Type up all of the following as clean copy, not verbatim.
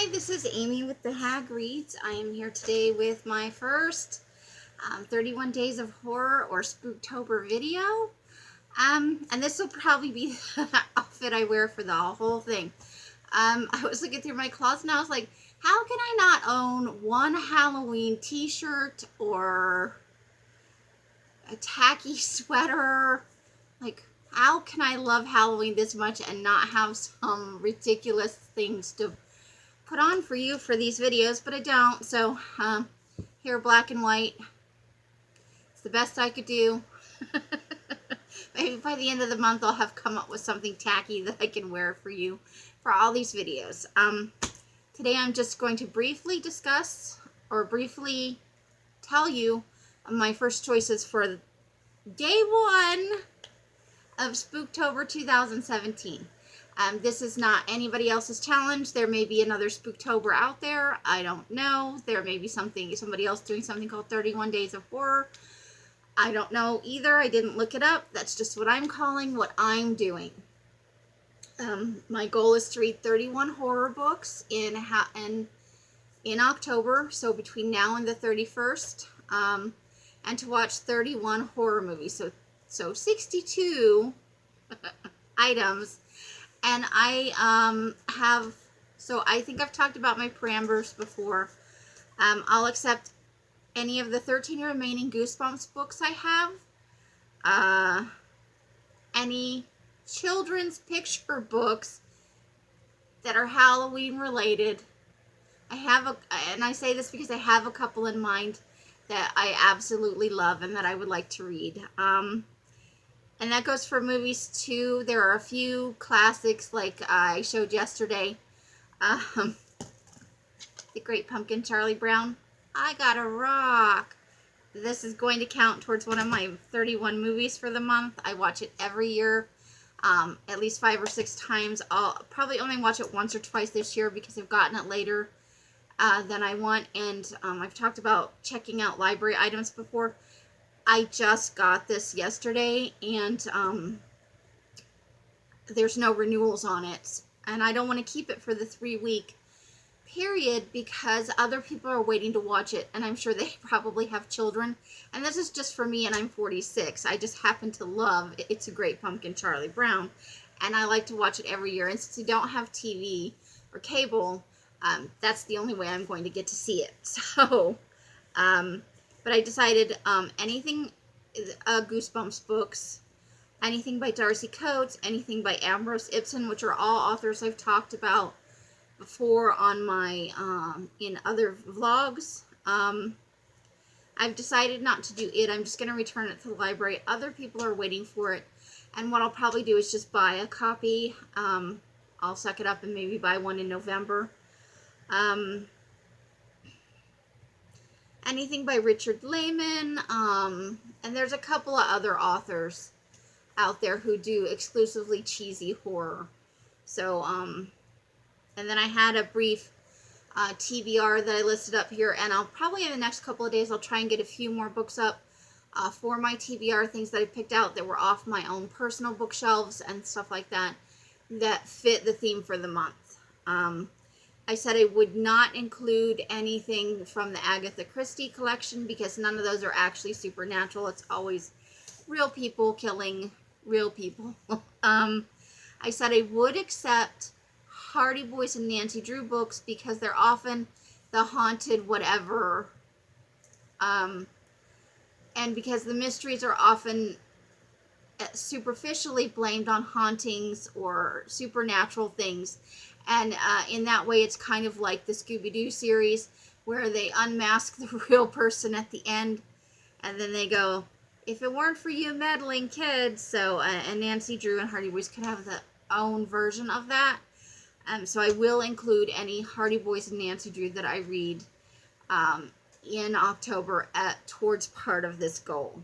Hi, this is Amy with the Hag Reads. I am here today with my first 31 Days of Horror or Spooktober video. And this will probably be the outfit I wear for the whole thing. I was looking through my closet and I was like, how can I not own one Halloween t-shirt or a tacky sweater? Like, how can I love Halloween this much and not have some ridiculous things to put on for you for these videos? But I don't. So here, black and white. It's the best I could do. Maybe by the end of the month I'll have come up with something tacky that I can wear for you for all these videos. Today I'm just going to briefly discuss or briefly tell you my first choices for day one of Spooktober 2017. This is not anybody else's challenge. There may be another Spooktober out there. I don't know. There may be somebody else doing something called 31 Days of Horror. I don't know either. I didn't look it up. That's just what I'm calling what I'm doing. My goal is to read 31 horror books in October, so between now and the 31st, and to watch 31 horror movies. So 62 items. And I I think I've talked about my parameters before. I'll accept any of the 13 remaining Goosebumps books I have. Any children's picture books that are Halloween related. And I say this because I have a couple in mind that I absolutely love and that I would like to read. And that goes for movies too. There are a few classics like I showed yesterday. The Great Pumpkin, Charlie Brown. I Gotta Rock. This is going to count towards one of my 31 movies for the month. I watch it every year, at least 5 or 6 times. I'll probably only watch it once or twice this year because I've gotten it later than I want. And I've talked about checking out library items before. I just got this yesterday, and there's no renewals on it. And I don't want to keep it for the 3-week period because other people are waiting to watch it, and I'm sure they probably have children. And this is just for me, and I'm 46. I just happen to love It's a Great Pumpkin, Charlie Brown, and I like to watch it every year. And since I don't have TV or cable, that's the only way I'm going to get to see it. So, but I decided anything Goosebumps books, anything by Darcy Coates, anything by Ambrose Ibsen, which are all authors I've talked about before on my in other vlogs. I've decided not to do it. I'm just going to return it to the library. Other people are waiting for it, and what I'll probably do is just buy a copy. I'll suck it up and maybe buy one in November. Anything by Richard Lehman, and there's a couple of other authors out there who do exclusively cheesy horror. So, and then I had a brief TBR that I listed up here, and I'll probably in the next couple of days I'll try and get a few more books up for my TBR, things that I picked out that were off my own personal bookshelves and stuff like that that fit the theme for the month. I said I would not include anything from the Agatha Christie collection because none of those are actually supernatural. It's always real people killing real people. I said I would accept Hardy Boys and Nancy Drew books because they're often the haunted whatever. And because the mysteries are often superficially blamed on hauntings or supernatural things. And in that way, it's kind of like the Scooby-Doo series where they unmask the real person at the end. And then they go, if it weren't for you meddling kids. So, and Nancy Drew and Hardy Boys could have their own version of that. So I will include any Hardy Boys and Nancy Drew that I read in October towards part of this goal.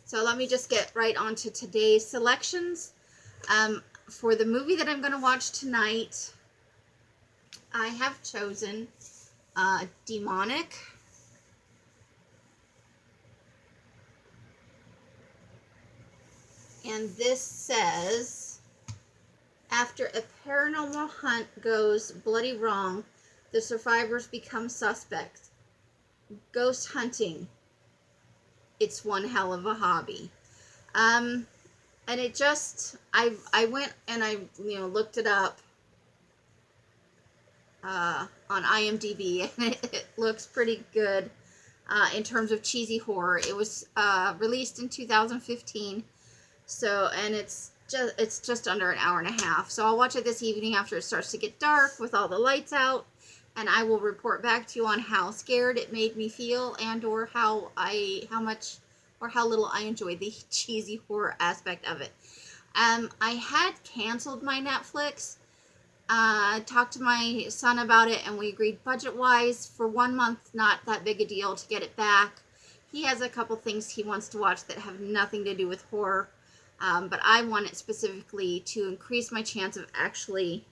So let me just get right on to today's selections. For the movie that I'm going to watch tonight, I have chosen Demonic. And this says, after a paranormal hunt goes bloody wrong, The survivors become suspects. Ghost hunting. It's one hell of a hobby. And it just, I went and I, looked it up on IMDb, and it looks pretty good in terms of cheesy horror. It was released in 2015, so, and it's just under an hour and a half. So I'll watch it this evening after it starts to get dark with all the lights out, and I will report back to you on how scared it made me feel, and or how little I enjoyed the cheesy horror aspect of it. I had canceled my Netflix. Talked to my son about it, and we agreed budget-wise for 1 month, not that big a deal to get it back. He has a couple things he wants to watch that have nothing to do with horror, but I want it specifically to increase my chance of actually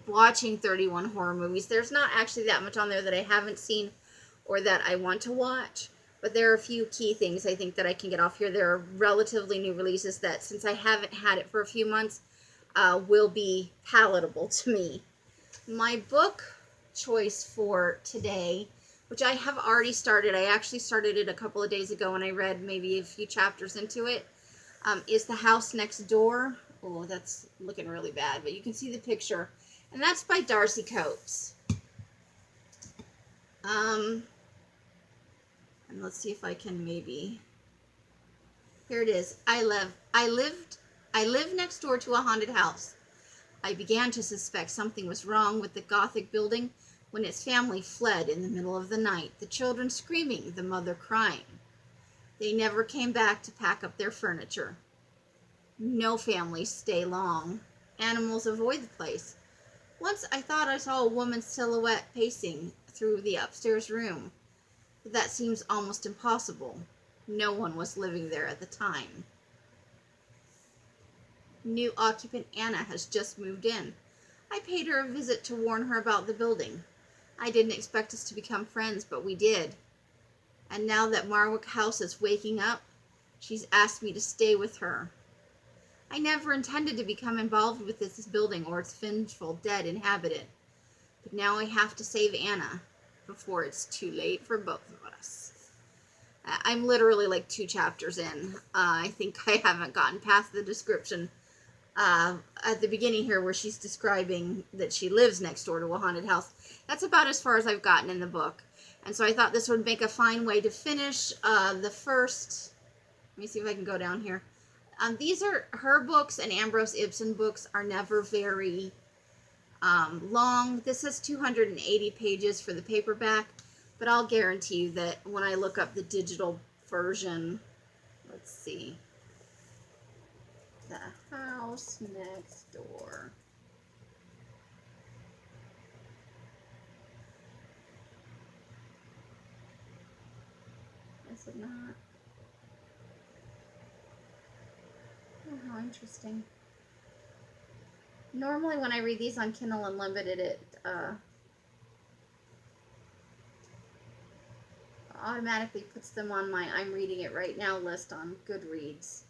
watching 31 horror movies. There's not actually that much on there that I haven't seen or that I want to watch, but there are a few key things I think that I can get off here. There are relatively new releases that, since I haven't had it for a few months, will be palatable to me. My book choice for today, which I have already started, I actually started it a couple of days ago and I read maybe a few chapters into it, is The House Next Door. Oh, that's looking really bad, but you can see the picture. And that's by Darcy Coates. And let's see if I can maybe, here it is. I live next door to a haunted house. I began to suspect something was wrong with the Gothic building when its family fled in the middle of the night, the children screaming, the mother crying. They never came back to pack up their furniture. No families stay long. Animals avoid the place. Once I thought I saw a woman's silhouette pacing through the upstairs room, but that seems almost impossible. No one was living there at the time. New occupant Anna has just moved in. I paid her a visit to warn her about the building. I didn't expect us to become friends, but we did. And now that Marwick House is waking up, she's asked me to stay with her. I never intended to become involved with this building or its vengeful dead inhabitant, but now I have to save Anna before it's too late for both of us. I'm literally like 2 chapters in. I think I haven't gotten past the description at the beginning here where she's describing that she lives next door to a haunted house. That's about as far as I've gotten in the book. And so I thought this would make a fine way to finish the first. Let me see if I can go down here. These are her books, and Ambrose Ibsen books are never very long. This is 280 pages for the paperback, but I'll guarantee you that when I look up the digital version, let's see, The House Next Door. Is it not? Oh, how interesting. Normally when I read these on Kindle Unlimited, it automatically puts them on my I'm reading it right now list on Goodreads.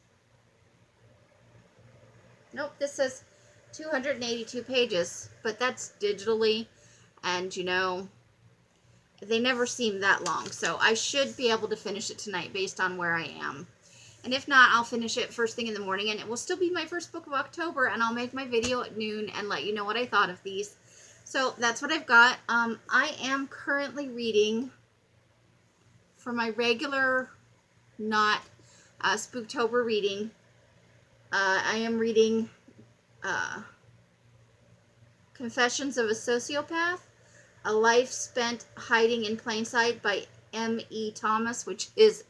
Nope, this says 282 pages, but that's digitally, and they never seem that long, so I should be able to finish it tonight based on where I am. And if not, I'll finish it first thing in the morning, and it will still be my first book of October, and I'll make my video at noon and let you know what I thought of these. So that's what I've got. I am currently reading, for my regular, not Spooktober reading, I am reading Confessions of a Sociopath, A Life Spent Hiding in Plain Sight by M.E. Thomas, which is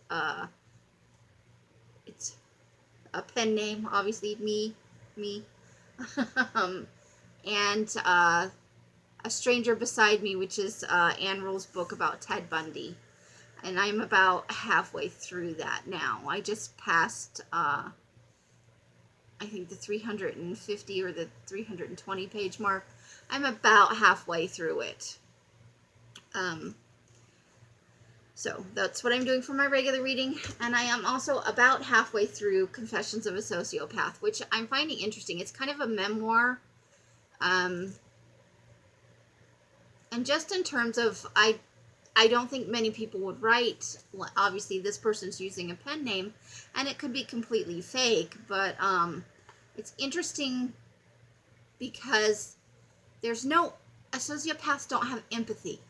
it's a pen name, obviously, me. And A Stranger Beside Me, which is Ann Rule's book about Ted Bundy. And I'm about halfway through that now. I just passed, I think, the 350 or the 320 page mark. I'm about halfway through it. So that's what I'm doing for my regular reading. And I am also about halfway through Confessions of a Sociopath, which I'm finding interesting. It's kind of a memoir And just in terms of, I don't think many people would write, obviously this person's using a pen name, and it could be completely fake, but it's interesting because sociopaths don't have empathy.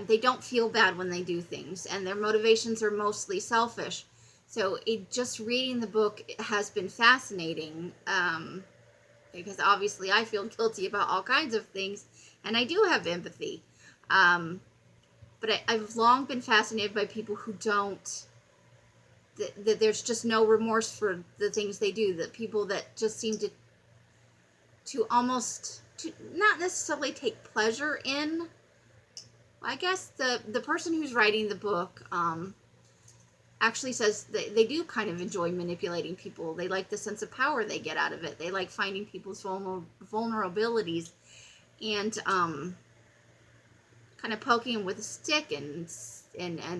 They don't feel bad when they do things, and their motivations are mostly selfish. So just reading the book has been fascinating, because obviously I feel guilty about all kinds of things, and I do have empathy. But I've long been fascinated by people who don't, that there's just no remorse for the things they do, that people that just seem to almost, to not necessarily take pleasure in. I guess the person who's writing the book actually says they do kind of enjoy manipulating people. They like the sense of power they get out of it. They like finding people's vulnerabilities and kind of poking them with a stick and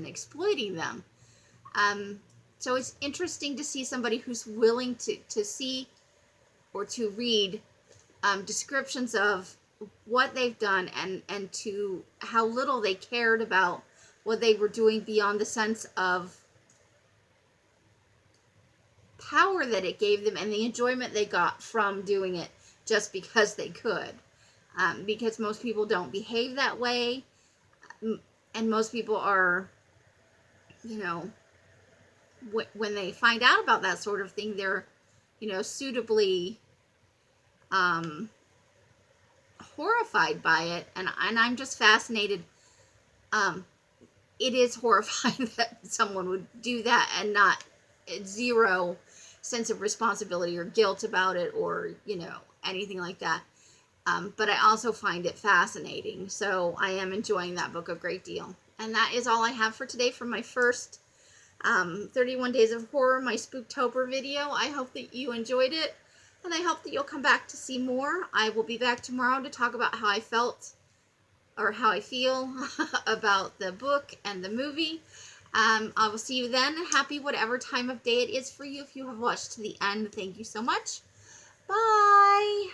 exploiting them. So it's interesting to see somebody who's willing to see or to read descriptions of what they've done and to how little they cared about what they were doing beyond the sense of power that it gave them and the enjoyment they got from doing it just because they could. Because most people don't behave that way, and most people are, when they find out about that sort of thing, they're, suitably horrified by it, and I'm just fascinated. It is horrifying that someone would do that and not zero sense of responsibility or guilt about it, or anything like that. But I also find it fascinating, so I am enjoying that book a great deal. And that is all I have for today for my first 31 Days of Horror, my Spooktober video. I hope that you enjoyed it, and I hope that you'll come back to see more. I will be back tomorrow to talk about how I felt, or how I feel about the book and the movie. I will see you then. Happy whatever time of day it is for you. If you have watched to the end, thank you so much. Bye!